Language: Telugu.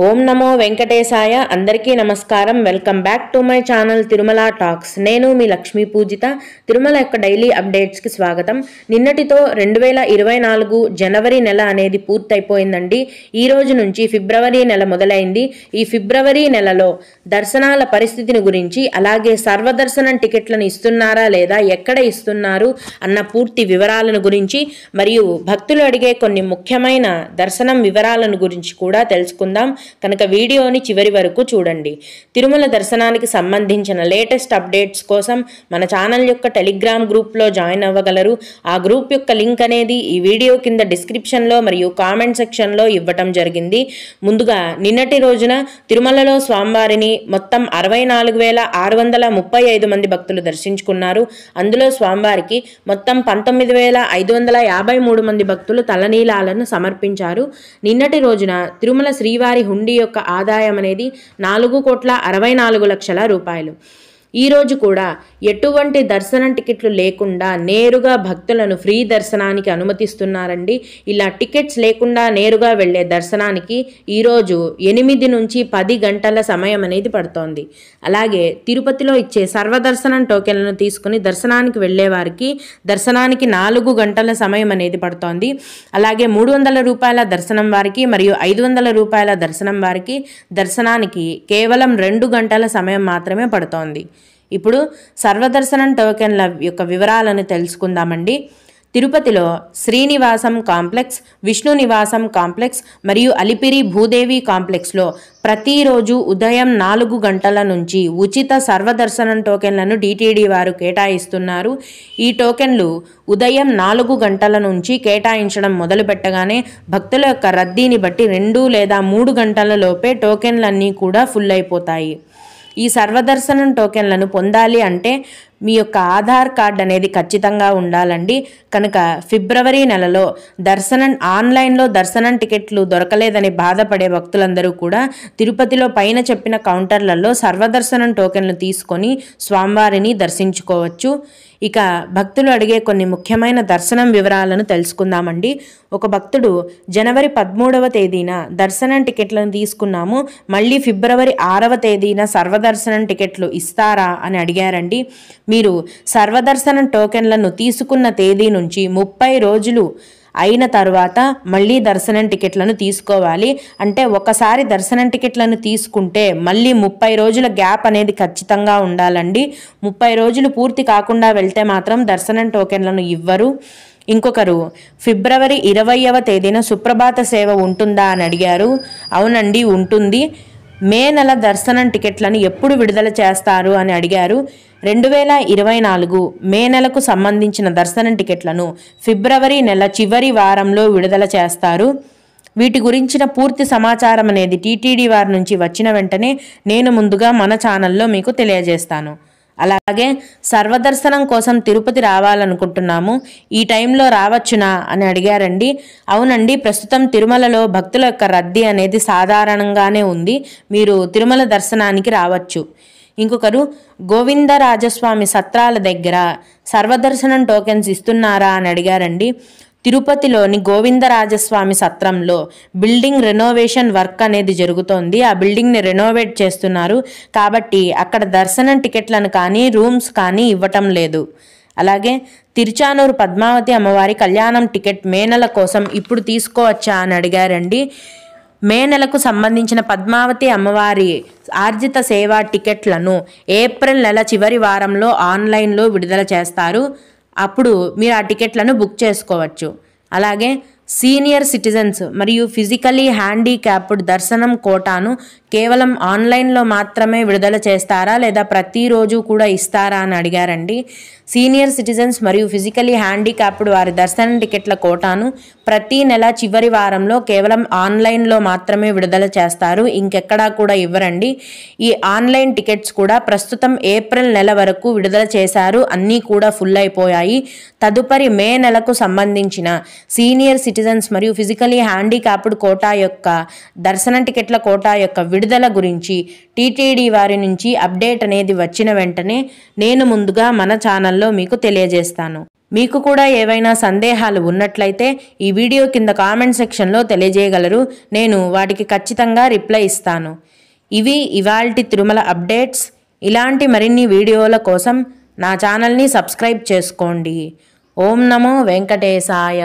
ఓం నమో వెంకటేశాయ. అందరికీ నమస్కారం. Welcome back to my channel Tirumala talks. నేను మీ లక్ష్మీ పూజిత. తిరుమల యొక్క డైలీ అప్డేట్స్కి స్వాగతం. నిన్నటితో 2024 జనవరి నెల అనేది పూర్తయిపోయిందండి. ఈ రోజు నుంచి ఫిబ్రవరి నెల మొదలైంది. ఈ ఫిబ్రవరి నెలలో దర్శనాల పరిస్థితిని గురించి, అలాగే సర్వదర్శనం టికెట్లను ఇస్తున్నారా లేదా, ఎక్కడ ఇస్తున్నారు అన్న పూర్తి వివరాలను గురించి, మరియు భక్తులు అడిగే కొన్ని ముఖ్యమైన దర్శనం వివరాలను గురించి కూడా తెలుసుకుందాం. కనుక వీడియోని చివరి వరకు చూడండి. తిరుమల దర్శనానికి సంబంధించిన లేటెస్ట్ అప్డేట్స్ కోసం మన ఛానల్ యొక్క టెలిగ్రామ్ గ్రూప్లో జాయిన్ అవ్వగలరు. ఆ గ్రూప్ యొక్క లింక్ అనేది ఈ వీడియో కింద డిస్క్రిప్షన్లో మరియు కామెంట్ సెక్షన్లో ఇవ్వటం జరిగింది. ముందుగా నిన్నటి రోజున తిరుమలలో స్వామివారిని మొత్తం 64,635 మంది భక్తులు దర్శించుకున్నారు. అందులో స్వామివారికి మొత్తం 19,553 మంది భక్తులు తలనీలాలను సమర్పించారు. నిన్నటి రోజున తిరుమల శ్రీవారి హుండీ యొక్క ఆదాయం అనేది 4,64,00,000 రూపాయలు. ఈరోజు కూడా ఎటువంటి దర్శనం టికెట్లు లేకుండా నేరుగా భక్తులను ఫ్రీ దర్శనానికి అనుమతిస్తున్నారండి. ఇలా టికెట్స్ లేకుండా నేరుగా వెళ్లే దర్శనానికి ఈరోజు 8 నుంచి 10 గంటల సమయం అనేది పడుతోంది. అలాగే తిరుపతిలో ఇచ్చే సర్వదర్శనం టోకెన్లను తీసుకుని దర్శనానికి వెళ్లే వారికి దర్శనానికి 4 గంటల సమయం అనేది పడుతోంది. అలాగే 300 రూపాయల దర్శనం వారికి మరియు 500 రూపాయల దర్శనం వారికి దర్శనానికి కేవలం 2 గంటల సమయం మాత్రమే పడుతోంది. ఇప్పుడు సర్వదర్శనం టోకెన్ల యొక్క వివరాలను తెలుసుకుందామండి. తిరుపతిలో శ్రీనివాసం కాంప్లెక్స్, విష్ణు నివాసం కాంప్లెక్స్ మరియు అలిపిరి భూదేవి కాంప్లెక్స్లో ప్రతిరోజు ఉదయం 4 గంటల నుంచి ఉచిత సర్వదర్శనం టోకెన్లను టీటీడీ వారు కేటాయిస్తున్నారు. ఈ టోకెన్లు ఉదయం 4 గంటల నుంచి కేటాయించడం మొదలు పెట్టగానే భక్తుల యొక్క రద్దీని బట్టి 2 లేదా 3 గంటల లోపే టోకెన్లన్నీ కూడా ఫుల్ అయిపోతాయి. ఈ సర్వదర్శనం టోకెన్లను పొందాలి అంటే మీ యొక్క ఆధార్ కార్డ్ అనేది ఖచ్చితంగా ఉండాలండి. కనుక ఫిబ్రవరి నెలలో ఆన్లైన్లో దర్శనం టికెట్లు దొరకలేదని బాధపడే భక్తులందరూ కూడా తిరుపతిలో పైన చెప్పిన కౌంటర్లలో సర్వదర్శనం టోకెన్లు తీసుకొని స్వామివారిని దర్శించుకోవచ్చు. ఇక భక్తులు అడిగే కొన్ని ముఖ్యమైన దర్శనం వివరాలను తెలుసుకుందామండి. ఒక భక్తుడు జనవరి 13వ తేదీన దర్శనం టికెట్లను తీసుకున్నాము, మళ్ళీ ఫిబ్రవరి 6వ తేదీన సర్వదర్శనం టికెట్లు ఇస్తారా అని అడిగారండి. మీరు సర్వదర్శనం టోకెన్లను తీసుకున్న తేదీ నుంచి 30 రోజులు అయిన తర్వాత మళ్ళీ దర్శనం టికెట్లను తీసుకోవాలి. అంటే ఒకసారి దర్శనం టికెట్లను తీసుకుంటే మళ్ళీ 30 రోజుల గ్యాప్ అనేది ఖచ్చితంగా ఉండాలండి. 30 రోజులు పూర్తి కాకుండా వెళ్తే మాత్రం దర్శనం టోకెన్లను ఇవ్వరు. ఇంకొకరు ఫిబ్రవరి 20వ తేదీన సుప్రభాత సేవ ఉంటుందా అని అడిగారు. అవునండి, ఉంటుంది. మే నెల దర్శనం టికెట్లను ఎప్పుడు విడుదల చేస్తారు అని అడిగారు. 2024 మే నెలకు సంబంధించిన దర్శనం టికెట్లను ఫిబ్రవరి నెల చివరి వారంలో విడుదల చేస్తారు. వీటి గురించిన పూర్తి సమాచారం అనేది టీటీడీ వారి నుంచి వచ్చిన వెంటనే నేను ముందుగా మన ఛానల్లో మీకు తెలియజేస్తాను. అలాగే సర్వదర్శనం కోసం తిరుపతి రావాలనుకుంటున్నాము, ఈ టైంలో రావచ్చునా అని అడిగారండి. అవునండి, ప్రస్తుతం తిరుమలలో భక్తుల యొక్క రద్దీ అనేది సాధారణంగానే ఉంది. మీరు తిరుమల దర్శనానికి రావచ్చు. ఇంకొకరు గోవిందరాజస్వామి సత్రాల దగ్గర సర్వదర్శనం టోకెన్స్ ఇస్తున్నారా అని అడిగారండి. తిరుపతిలోని గోవిందరాజస్వామి సత్రంలో బిల్డింగ్ రెనోవేషన్ వర్క్ అనేది జరుగుతోంది. ఆ బిల్డింగ్ని రెనోవేట్ చేస్తున్నారు కాబట్టి అక్కడ దర్శనం టికెట్లను కానీ రూమ్స్ కానీ ఇవ్వటం లేదు. అలాగే తిరుచానూరు పద్మావతి అమ్మవారి కళ్యాణం టికెట్ మే నెల కోసం ఇప్పుడు తీసుకోవచ్చా అని అడిగారండి. మే నెలకు సంబంధించిన పద్మావతి అమ్మవారి ఆర్జిత సేవా టికెట్లను ఏప్రిల్ నెల చివరి వారంలో ఆన్లైన్లో విడుదల చేస్తారు. అప్పుడు మీరు ఆ టికెట్లను బుక్ చేసుకోవచ్చు. అలాగే సీనియర్ సిటిజన్స్ మరియు ఫిజికలీ హ్యాండిక్యాప్డ్ దర్శనం కోటాను కేవలం ఆన్లైన్లో మాత్రమే విడుదల చేస్తారా లేదా ప్రతిరోజు కూడా ఇస్తారా అని అడిగారండి. సీనియర్ సిటిజన్స్ మరియు ఫిజికలీ హ్యాండిక్యాప్డ్ వారి దర్శనం టికెట్ల కోటాను ప్రతి నెల చివరి వారంలో కేవలం ఆన్లైన్లో మాత్రమే విడుదల చేస్తారు, ఇంకెక్కడా కూడా ఇవ్వరండి. ఈ ఆన్లైన్ టికెట్స్ కూడా ప్రస్తుతం ఏప్రిల్ నెల వరకు విడుదల చేశారు, అన్నీ కూడా ఫుల్ అయిపోయాయి. తదుపరి మే నెలకు సంబంధించిన సీనియర్ సిటిజన్స్ మరియు ఫిజికలీ హ్యాండిక్యాప్డ్ కోటా యొక్క దర్శనం టికెట్ల కోటా యొక్క విడుదల గురించి టీటీడీ వారి నుంచి అప్డేట్ అనేది వచ్చిన వెంటనే నేను ముందుగా మన ఛానల్లో మీకు తెలియజేస్తాను. మీకు కూడా ఏవైనా సందేహాలు ఉన్నట్లయితే ఈ వీడియో కింద కామెంట్ సెక్షన్లో తెలియజేయగలరు. నేను వాటికి ఖచ్చితంగా రిప్లై ఇస్తాను. ఇవి ఇవాల్టి తిరుమల అప్డేట్స్. ఇలాంటి మరిన్ని వీడియోల కోసం నా ఛానల్ని సబ్స్క్రైబ్ చేసుకోండి. ఓం నమో వెంకటేశాయ.